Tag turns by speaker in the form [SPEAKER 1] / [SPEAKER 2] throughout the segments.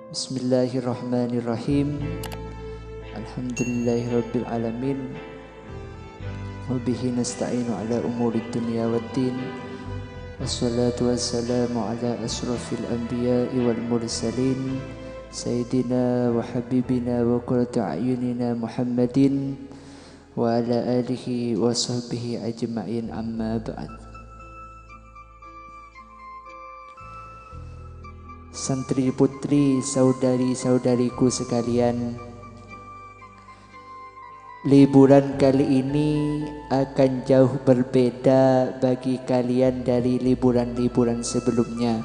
[SPEAKER 1] Bismillahirrahmanirrahim. Alhamdulillahirabbil alamin. Wa bihi nasta'inu ala umurid dunya waddin. Wassalatu wassalamu ala asrafil anbiya'i wal mursalin sayyidina wa habibina wa qurratu a'yunina Muhammadin wa ala alihi wa sahbihi ajma'in, amma ba'd. Santri putri, saudari-saudariku sekalian, liburan kali ini akan jauh berbeda bagi kalian dari liburan-liburan sebelumnya.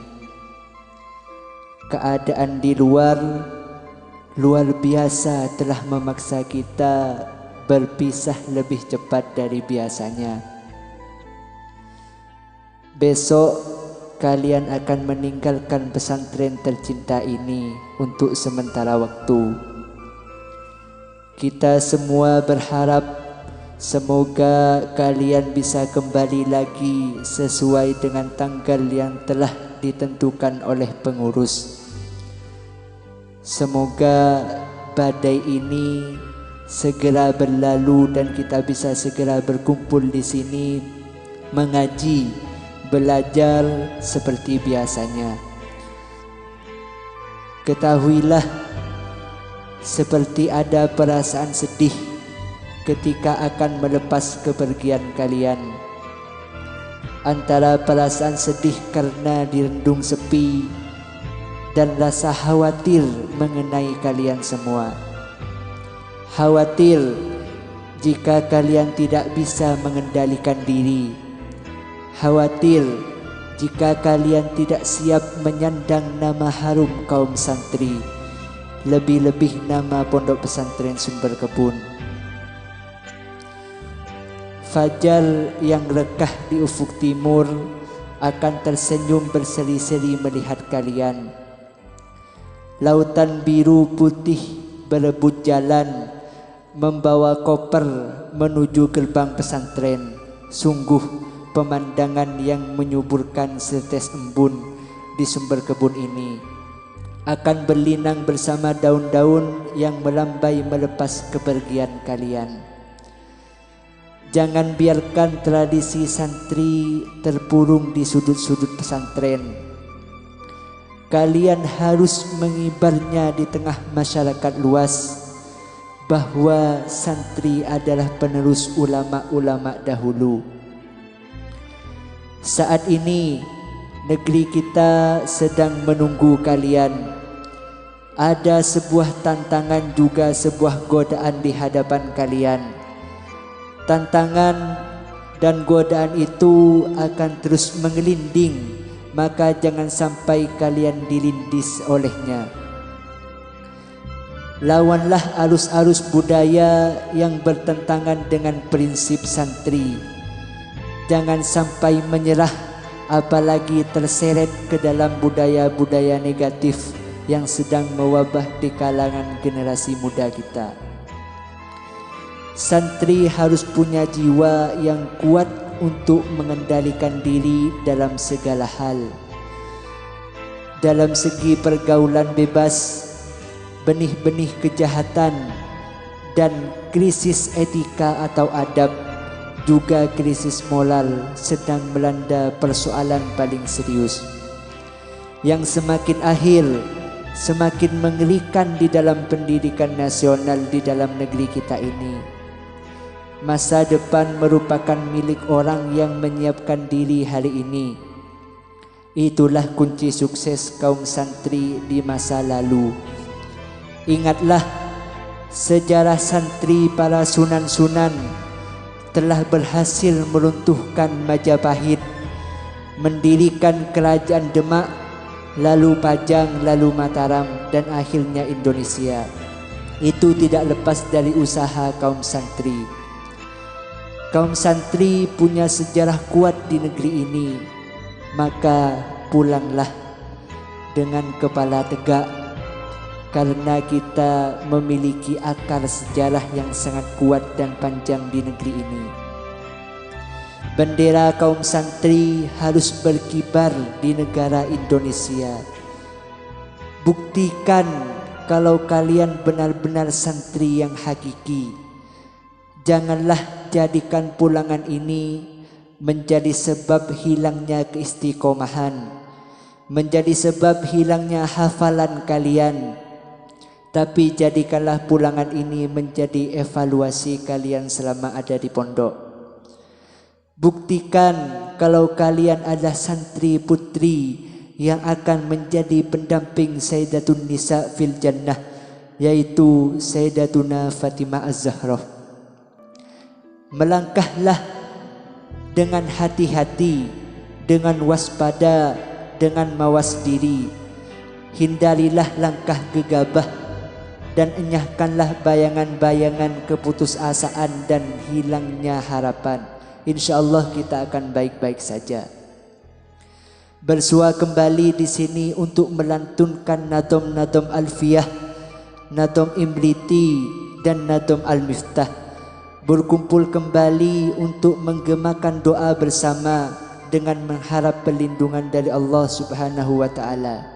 [SPEAKER 1] Keadaan di luar biasa telah memaksa kita berpisah lebih cepat dari biasanya. Besok kalian akan meninggalkan pesantren tercinta ini untuk sementara waktu. Kita semua berharap semoga kalian bisa kembali lagi sesuai dengan tanggal yang telah ditentukan oleh pengurus. Semoga badai ini segera berlalu dan kita bisa segera berkumpul di sini mengaji, belajar seperti biasanya. Ketahuilah, seperti ada perasaan sedih ketika akan melepas kepergian kalian. Antara perasaan sedih karena direndung sepi dan rasa khawatir mengenai kalian semua. Khawatir jika kalian tidak bisa mengendalikan diri. Khawatir jika kalian tidak siap menyandang nama harum kaum santri, lebih-lebih nama pondok pesantren Sumber Kebun. Fajar yang rekah di ufuk timur akan tersenyum berseri-seri melihat kalian. Lautan biru putih berebut jalan membawa koper menuju gerbang pesantren. Sungguh pemandangan yang menyuburkan setes embun di Sumber Kebun ini akan berlinang bersama daun-daun yang melambai melepas kepergian kalian. Jangan biarkan tradisi santri terpurung di sudut-sudut pesantren. Kalian harus mengibarnya di tengah masyarakat luas bahwa santri adalah penerus ulama-ulama dahulu. Saat ini negeri kita sedang menunggu kalian. Ada sebuah tantangan juga sebuah godaan di hadapan kalian. Tantangan dan godaan itu akan terus mengelinding, maka jangan sampai kalian dilindis olehnya. Lawanlah arus-arus budaya yang bertentangan dengan prinsip santri. Jangan sampai menyerah, apalagi terseret ke dalam budaya-budaya negatif yang sedang mewabah di kalangan generasi muda kita. Santri harus punya jiwa yang kuat untuk mengendalikan diri dalam segala hal. Dalam segi pergaulan bebas, benih-benih kejahatan dan krisis etika atau adab, juga krisis moral sedang melanda persoalan paling serius yang semakin akhir semakin mengerikan di dalam pendidikan nasional di dalam negeri kita ini. Masa depan merupakan milik orang yang menyiapkan diri hari ini. Itulah kunci sukses kaum santri di masa lalu. Ingatlah, sejarah santri para sunan-sunan telah berhasil meruntuhkan Majapahit, mendirikan kerajaan Demak, lalu Pajang, lalu Mataram, dan akhirnya Indonesia. Itu tidak lepas dari usaha kaum santri. Kaum santri punya sejarah kuat di negeri ini, maka pulanglah dengan kepala tegak, karena kita memiliki akar sejarah yang sangat kuat dan panjang di negeri ini. Bendera kaum santri harus berkibar di negara Indonesia. Buktikan kalau kalian benar-benar santri yang hakiki. Janganlah jadikan pulangan ini menjadi sebab hilangnya keistiqomahan, menjadi sebab hilangnya hafalan kalian. Tapi jadikanlah pulangan ini menjadi evaluasi kalian selama ada di pondok. Buktikan kalau kalian adalah santri putri yang akan menjadi pendamping Sayyidatun Nisa fil Jannah, yaitu Sayyidatuna Fatimah Az-Zahra. Melangkahlah dengan hati-hati, dengan waspada, dengan mawas diri. Hindarilah langkah gegabah dan enyahkanlah bayangan-bayangan keputusasaan dan hilangnya harapan. InsyaAllah kita akan baik-baik saja. Bersua kembali di sini untuk melantunkan nadom-nadom Alfiyah, nadom Imriti dan nadom Al-Miftah. Berkumpul kembali untuk menggemakan doa bersama dengan mengharap perlindungan dari Allah Subhanahu wa taala.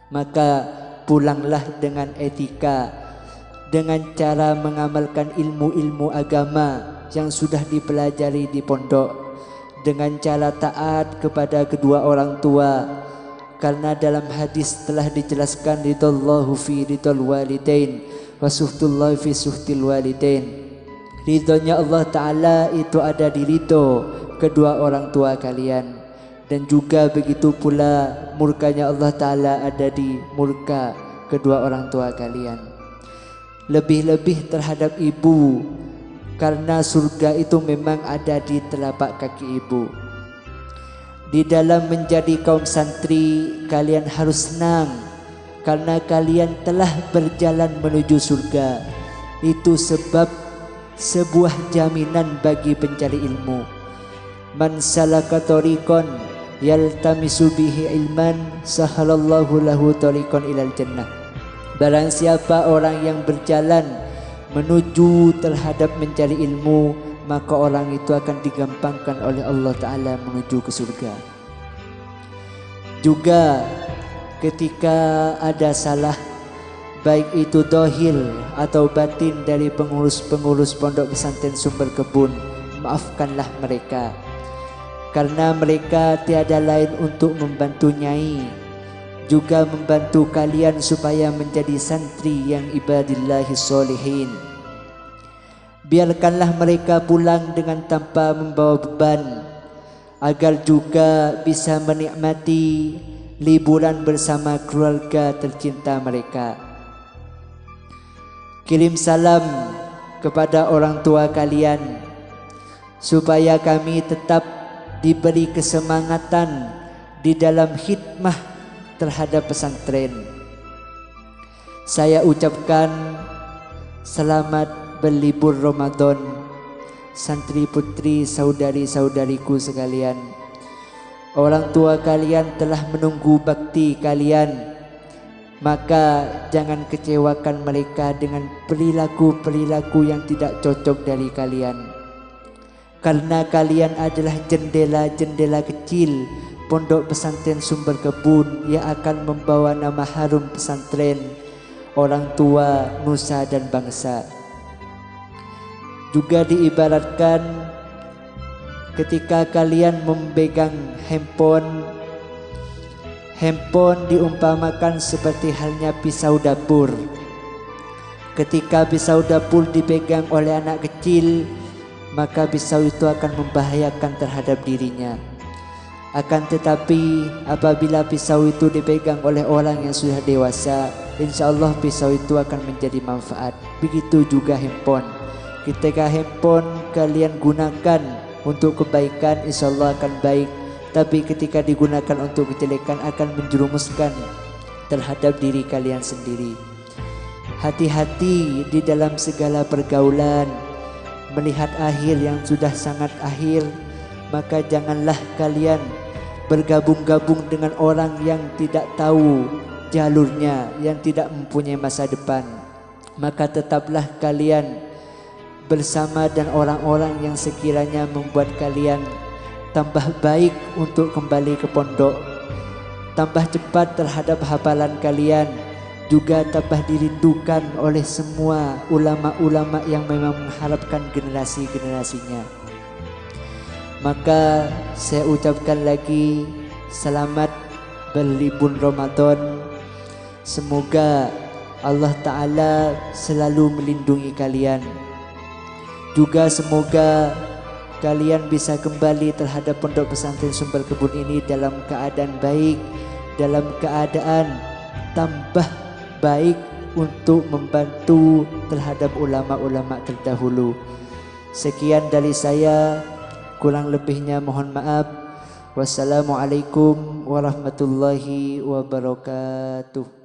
[SPEAKER 1] Maka pulanglah dengan etika, dengan cara mengamalkan ilmu-ilmu agama yang sudah dipelajari di pondok, dengan cara taat kepada kedua orang tua, karena dalam hadis telah dijelaskan ridallahu fi ridal walidain wa suhtullahi fi suhtil walidain. Ridhonya Allah Ta'ala itu ada di ridho kedua orang tua kalian, dan juga begitu pula murkanya Allah Ta'ala ada di murka kedua orang tua kalian. Lebih-lebih terhadap ibu, karena surga itu memang ada di telapak kaki ibu. Di dalam menjadi kaum santri, kalian harus senang karena kalian telah berjalan menuju surga. Itu sebab sebuah jaminan bagi pencari ilmu. Man salaka tariqan yaltamisu bihi ilman sahalallahu lahu tariqan ilal jannah. Barang siapa orang yang berjalan menuju terhadap mencari ilmu, maka orang itu akan digampangkan oleh Allah Ta'ala menuju ke surga. Juga ketika ada salah, baik itu dohil atau batin dari pengurus-pengurus pondok pesantren Sumber Kebun, maafkanlah mereka, karena mereka tiada lain untuk membantu nyai, juga membantu kalian supaya menjadi santri yang ibadillahi sholihin. Biarkanlah mereka pulang dengan tanpa membawa beban, agar juga bisa menikmati liburan bersama keluarga tercinta mereka. Kirim salam kepada orang tua kalian supaya kami tetap diberi kesemangatan di dalam khidmah terhadap pesantren. Saya ucapkan selamat berlibur Ramadan santri putri saudari-saudariku sekalian. Orang tua kalian telah menunggu bakti kalian. Maka jangan kecewakan mereka dengan perilaku-perilaku yang tidak cocok dari kalian. Karena kalian adalah jendela-jendela kecil pondok pesantren Sumber Kebun yang akan membawa nama harum pesantren, orang tua, nusa dan bangsa. Juga diibaratkan ketika kalian memegang handphone diumpamakan seperti halnya pisau dapur. Ketika pisau dapur dipegang oleh anak kecil, maka pisau itu akan membahayakan terhadap dirinya. Akan tetapi apabila pisau itu dipegang oleh orang yang sudah dewasa, insya Allah pisau itu akan menjadi manfaat. Begitu juga handphone. Ketika handphone kalian gunakan untuk kebaikan, insya Allah akan baik. Tapi ketika digunakan untuk kejelekan akan menjerumuskan terhadap diri kalian sendiri. Hati-hati di dalam segala pergaulan. Melihat akhir yang sudah sangat akhir, maka janganlah kalian bergabung-gabung dengan orang yang tidak tahu jalurnya, yang tidak mempunyai masa depan. Maka tetaplah kalian bersama dan orang-orang yang sekiranya membuat kalian tambah baik untuk kembali ke pondok. tambah cepat terhadap hafalan kalian, juga tambah dirindukan oleh semua ulama-ulama yang memang mengharapkan generasi-generasinya. Maka saya ucapkan lagi selamat berlibur Ramadan. Semoga Allah Ta'ala selalu melindungi kalian. Juga semoga kalian bisa kembali terhadap pondok pesantren Sumber Kebun ini dalam keadaan baik, dalam keadaan tambah baik untuk membantu terhadap ulama-ulama terdahulu. Sekian dari saya, kurang lebihnya mohon maaf. Wassalamualaikum warahmatullahi wabarakatuh.